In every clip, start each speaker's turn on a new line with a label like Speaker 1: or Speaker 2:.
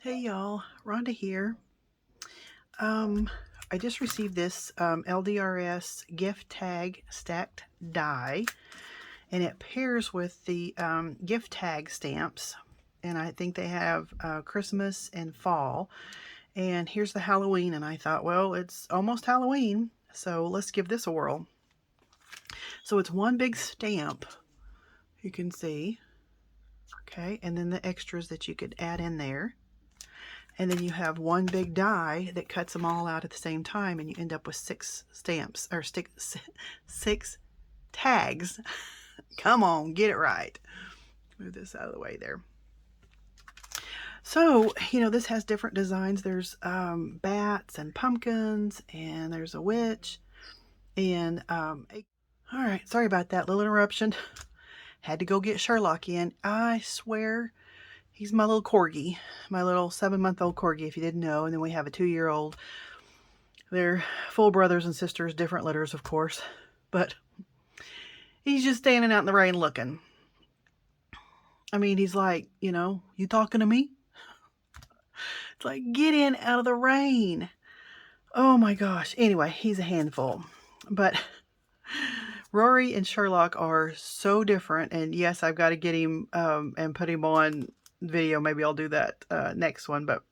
Speaker 1: Hey y'all, Rhonda here. Um, I just received this LDRS gift tag stacked die, and it pairs with the gift tag stamps. And I think they have Christmas and fall. And here's the Halloween, and I thought, well, it's almost Halloween, so let's give this a whirl. So it's one big stamp, you can see. Okay, and then the extras that you could add in there. And then you have one big die that cuts them all out at the same time, and you end up with 6 stamps, or 6 tags. Come on, get it right. Move this out of the way there. So, this has different designs. There's bats and pumpkins, and there's a witch. And, all right, sorry about that little interruption. Had to go get Sherlock in. I swear, he's my little corgi, my little 7-month-old corgi, if you didn't know. And then we have a 2-year-old. They're full brothers and sisters, different litters, of course. But he's just standing out in the rain looking. I mean, he's like, you talking to me? It's like, get in out of the rain. Oh my gosh. Anyway, he's a handful. But Rory and Sherlock are so different. And yes, I've got to get him and put him on video. Maybe I'll do that next one. But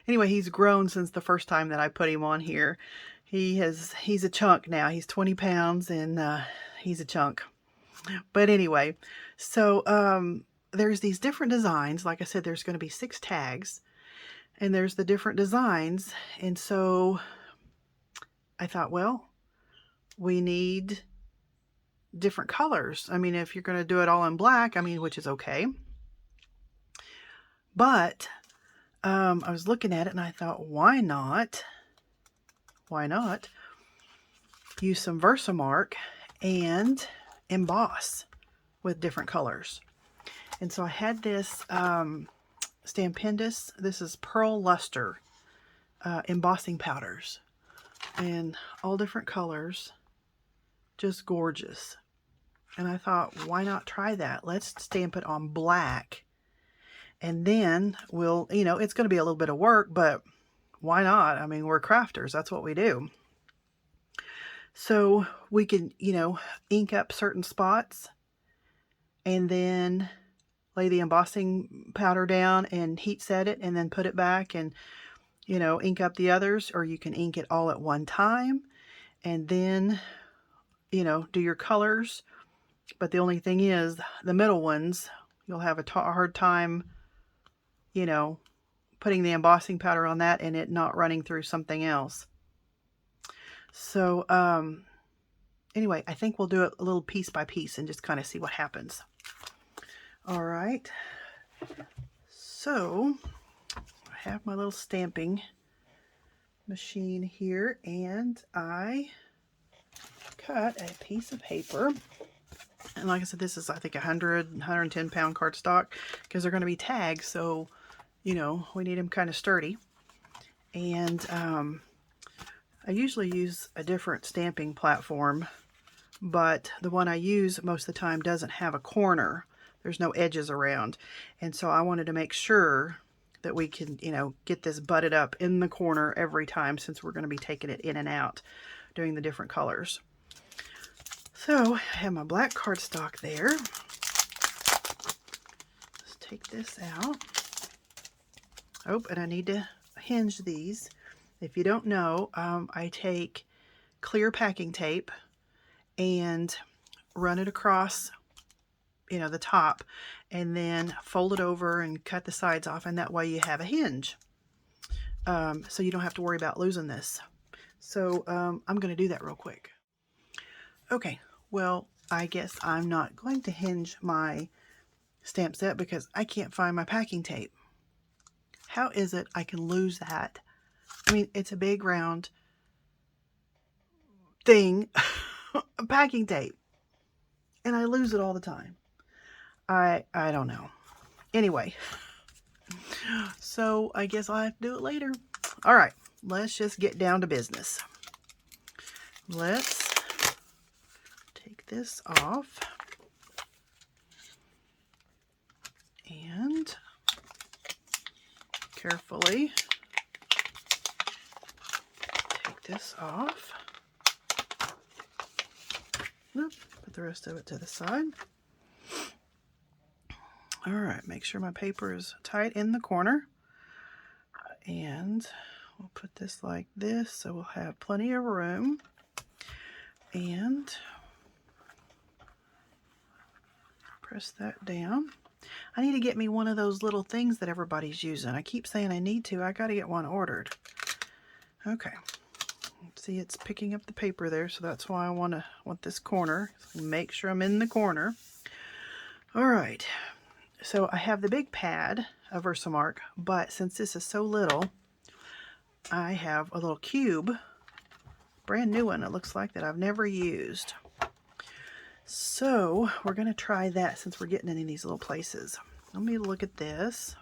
Speaker 1: anyway, he's grown since the first time that I put him on here. He's a chunk now. He's 20 pounds and he's a chunk. But anyway, so there's these different designs. Like I said, there's going to be 6 tags, and there's the different designs. And so I thought, well, we need different colors. I mean, if you're going to do it all in black, which is okay. But I was looking at it and I thought, why not? Why not use some Versamark and emboss with different colors? And so I had this Stampendous. This is Pearl Luster embossing powders, and all different colors, just gorgeous. And I thought, why not try that? Let's stamp it on black, and then we'll, it's going to be a little bit of work, but why not? I mean, we're crafters. That's what we do. So we can, ink up certain spots and then lay the embossing powder down and heat set it and then put it back and, ink up the others, or you can ink it all at one time and then, do your colors. But the only thing is, the middle ones, you'll have a hard time, putting the embossing powder on that and it not running through something else. So, anyway, I think we'll do it a little piece by piece and just kind of see what happens. All right. So, I have my little stamping machine here, and I cut a piece of paper. And like I said, this is, I think, 110 pound cardstock, because they're going to be tags. So, we need them kind of sturdy. And I usually use a different stamping platform, but the one I use most of the time doesn't have a corner. There's no edges around. And so I wanted to make sure that we can, get this butted up in the corner every time, since we're going to be taking it in and out, doing the different colors. So I have my black cardstock there. Let's take this out. Oh, and I need to hinge these. If you don't know, I take clear packing tape and run it across, the top, and then fold it over and cut the sides off, and that way you have a hinge. So you don't have to worry about losing this. So I'm going to do that real quick. Okay, well, I guess I'm not going to hinge my stamp set because I can't find my packing tape. How is it I can lose that? I mean, it's a big round thing, packing tape, and I lose it all the time. I don't know. Anyway, so I guess I'll have to do it later. All right, let's just get down to business. Let's take this off. And carefully take this off. Nope, put the rest of it to the side. All right, make sure my paper is tight in the corner. And we'll put this like this so we'll have plenty of room. And press that down. I need to get me one of those little things that everybody's using. I keep saying I need to. I got to get one ordered. Okay. See, it's picking up the paper there, so that's why I want this corner. So make sure I'm in the corner. All right. So I have the big pad of Versamark, but since this is so little, I have a little cube, brand new one it looks like, that I've never used. So we're going to try that since we're getting in these little places. Let me look at this.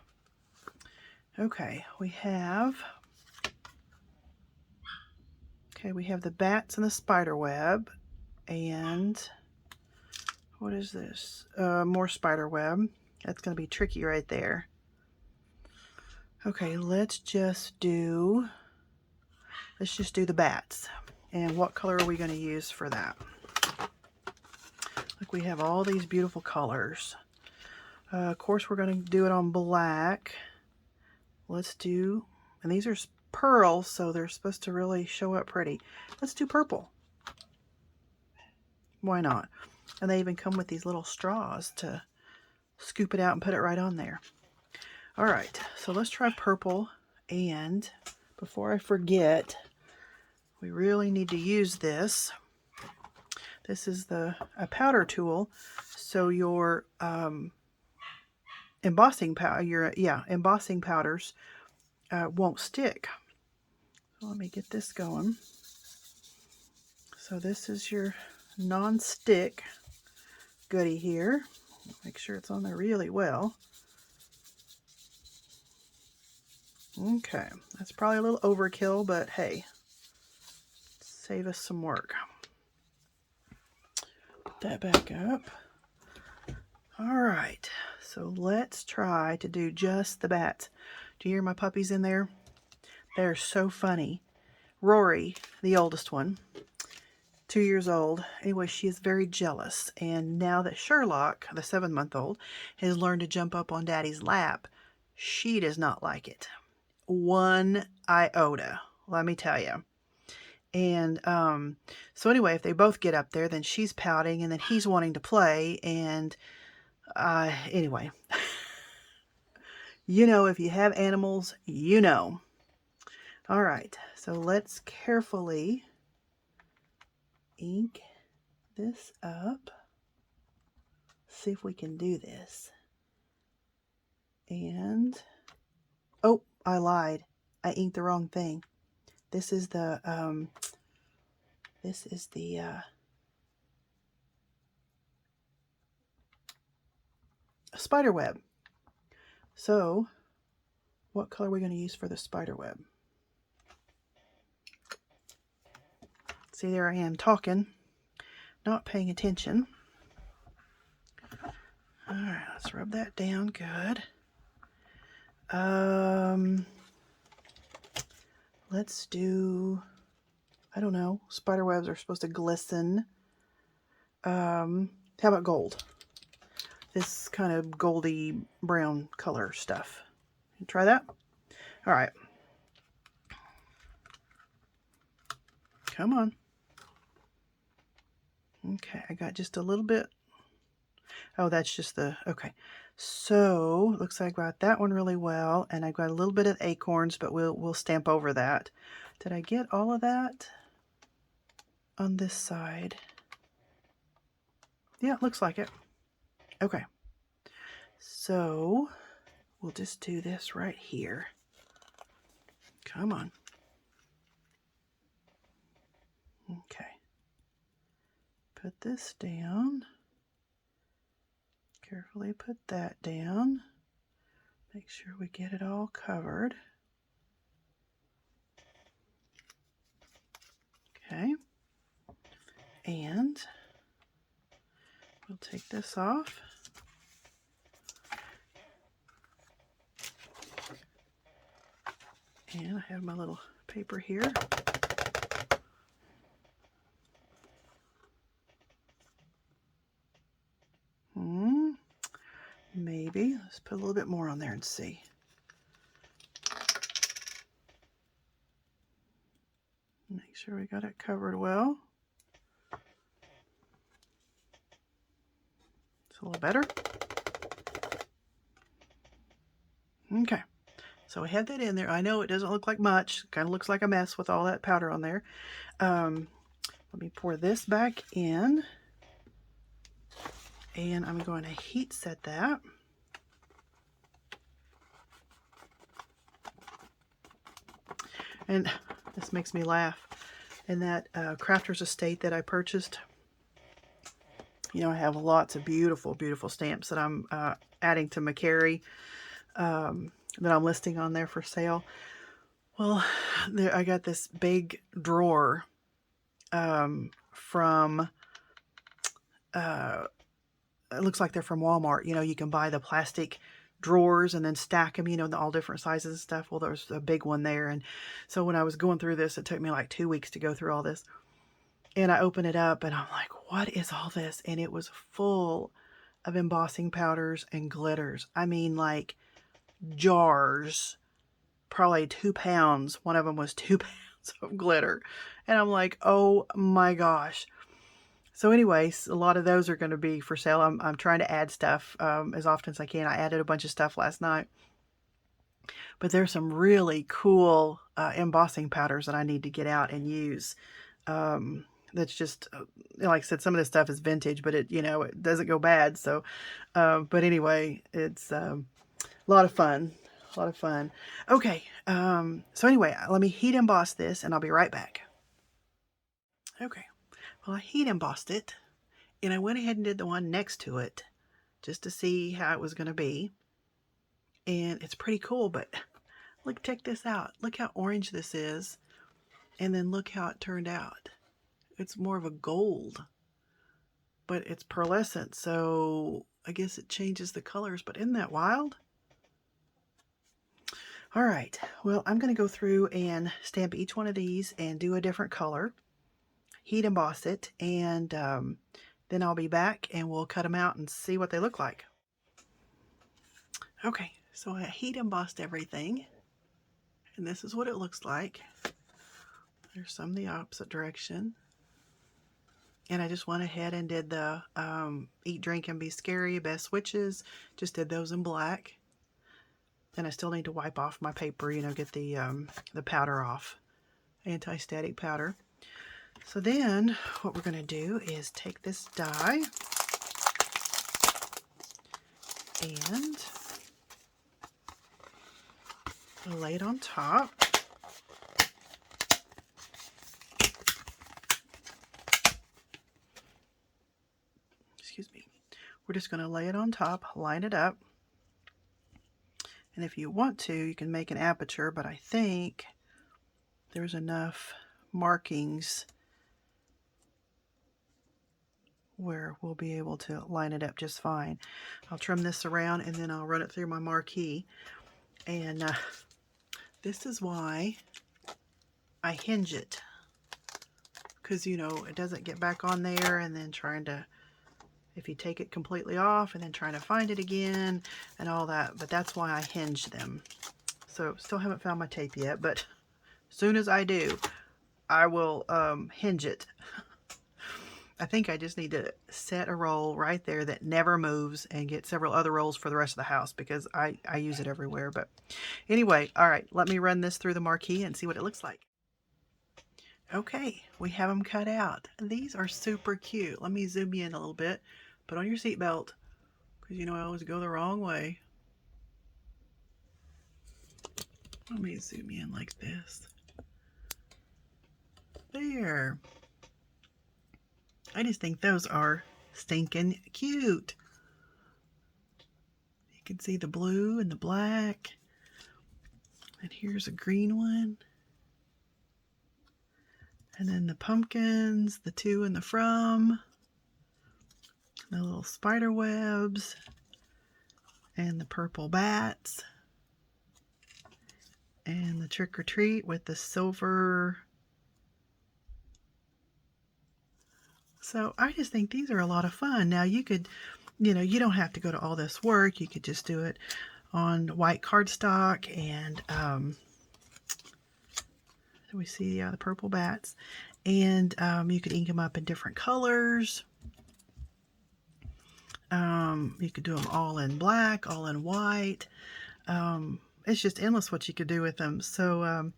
Speaker 1: Okay, we have the bats and the spider web, and what is this? More spider web. That's going to be tricky right there. Okay, let's just do the bats. And what color are we going to use for that? Look, we have all these beautiful colors. Of course, we're going to do it on black. Let's do, and these are pearls, so they're supposed to really show up pretty. Let's do purple. Why not? And they even come with these little straws to scoop it out and put it right on there. All right, so let's try purple. And before I forget, we really need to use this. This is a powder tool, so your embossing powders won't stick. So let me get this going. So this is your non-stick goodie here. Make sure it's on there really well. Okay, that's probably a little overkill, but hey, save us some work. Put that back up. All right, so let's try to do just the bats. Do you hear my puppies in there? They're so funny. Rory, the oldest one, 2 years old. Anyway, she is very jealous. And now that Sherlock, the 7-month-old, has learned to jump up on Daddy's lap, she does not like it. 1 iota, let me tell you. And so anyway, if they both get up there, then she's pouting and then he's wanting to play. And anyway, you know, if you have animals, you know. All right, so let's carefully ink this up. See if we can do this. And, oh, I lied. I inked the wrong thing. This is the spider web. So, what color are we going to use for the spider web? See, there I am talking, not paying attention. All right, let's rub that down good. Let's do, I don't know, spider webs are supposed to glisten. How about gold? This kind of goldy brown color stuff. Try that? All right. Come on. Okay, I got just a little bit. Oh, that's just the, okay. So, looks like I got that one really well, and I've got a little bit of acorns, but we'll stamp over that. Did I get all of that on this side? Yeah, looks like it. Okay. So, we'll just do this right here. Come on. Okay. Put this down. Carefully put that down. Make sure we get it all covered. Okay. And we'll take this off. And I have my little paper here. Maybe. Let's put a little bit more on there and see. Make sure we got it covered well. It's a little better. Okay. So I had that in there. I know it doesn't look like much. Kind of looks like a mess with all that powder on there. Let me pour this back in. And I'm going to heat set that. And this makes me laugh. In that Crafter's Estate that I purchased, you know, I have lots of beautiful, beautiful stamps that I'm adding to McCary that I'm listing on there for sale. Well, there I got this big drawer from, it looks like they're from Walmart. You know, you can buy the plastic drawers and then stack them, you know, in all different sizes and stuff. Well, there's a big one there. And so when I was going through this, it took me like 2 weeks to go through all this. And I open it up and I'm like, what is all this? And it was full of embossing powders and glitters. I mean, like jars, probably 2 pounds. One of them was 2 pounds of glitter. And I'm like, oh my gosh. So anyways, a lot of those are going to be for sale. I'm trying to add stuff as often as I can. I added a bunch of stuff last night. But there's some really cool embossing powders that I need to get out and use. That's just, like I said, some of this stuff is vintage, but it, you know, it doesn't go bad. So, but anyway, it's a lot of fun. A lot of fun. Okay. So anyway, let me heat emboss this and I'll be right back. Okay. Well, I heat embossed it and I went ahead and did the one next to it just to see how it was going to be. And it's pretty cool, but look, check this out. Look how orange this is. And then look how it turned out. It's more of a gold, but it's pearlescent, so I guess it changes the colors, but isn't that wild? All right, well, I'm going to go through and stamp each one of these and do a different color, heat emboss it, and then I'll be back and we'll cut them out and see what they look like. Okay, so I heat embossed everything, and this is what it looks like. There's some the opposite direction. And I just went ahead and did the Eat, Drink, and Be Scary Best Witches. Just did those in black. And I still need to wipe off my paper, you know, get the powder off. Anti-static powder. So then what we're going to do is take this die and lay it on top. Excuse me. We're just going to lay it on top, line it up. And if you want to, you can make an aperture, but I think there's enough markings where we'll be able to line it up just fine. I'll trim this around and then I'll run it through my marquee. And this is why I hinge it. Because, you know, it doesn't get back on there and then trying to, if you take it completely off and then trying to find it again and all that. But that's why I hinge them. So still haven't found my tape yet, but as soon as I do, I will hinge it. I think I just need to set a roll right there that never moves and get several other rolls for the rest of the house because I use it everywhere. But anyway, all right, let me run this through the marquee and see what it looks like. Okay, we have them cut out. These are super cute. Let me zoom you in a little bit. Put on your seatbelt because you know I always go the wrong way. Let me zoom you in like this. There. I just think those are stinking cute. You can see the blue and the black. And here's a green one. And then the pumpkins, the to and the from. The little spider webs. And the purple bats. And the trick or treat with the silver. So I just think these are a lot of fun. Now you could, you don't have to go to all this work. You could just do it on white cardstock, and we see the purple bats, and you could ink them up in different colors. You could do them all in black, all in white. It's just endless what you could do with them. So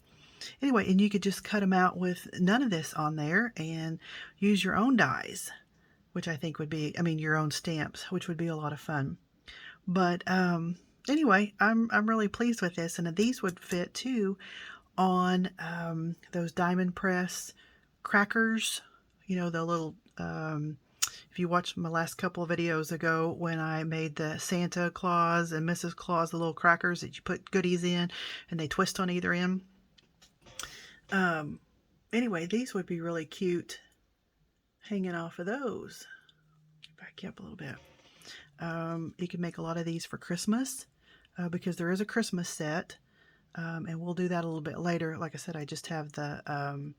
Speaker 1: anyway, and you could just cut them out with none of this on there and use your own dies, which I think would be, your own stamps, which would be a lot of fun. But anyway, I'm really pleased with this, and these would fit too on those diamond press crackers. The little, if you watched my last couple of videos ago when I made the Santa Claus and Mrs. Claus, the little crackers that you put goodies in and they twist on either end. Anyway, these would be really cute hanging off of those. Back you up a little bit. You can make a lot of these for Christmas because there is a Christmas set, and we'll do that a little bit later. Like I said, I just have the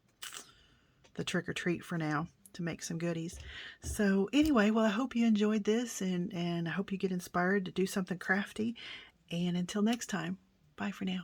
Speaker 1: trick or treat for now to make some goodies. So anyway, well, I hope you enjoyed this, and I hope you get inspired to do something crafty. And until next time, bye for now.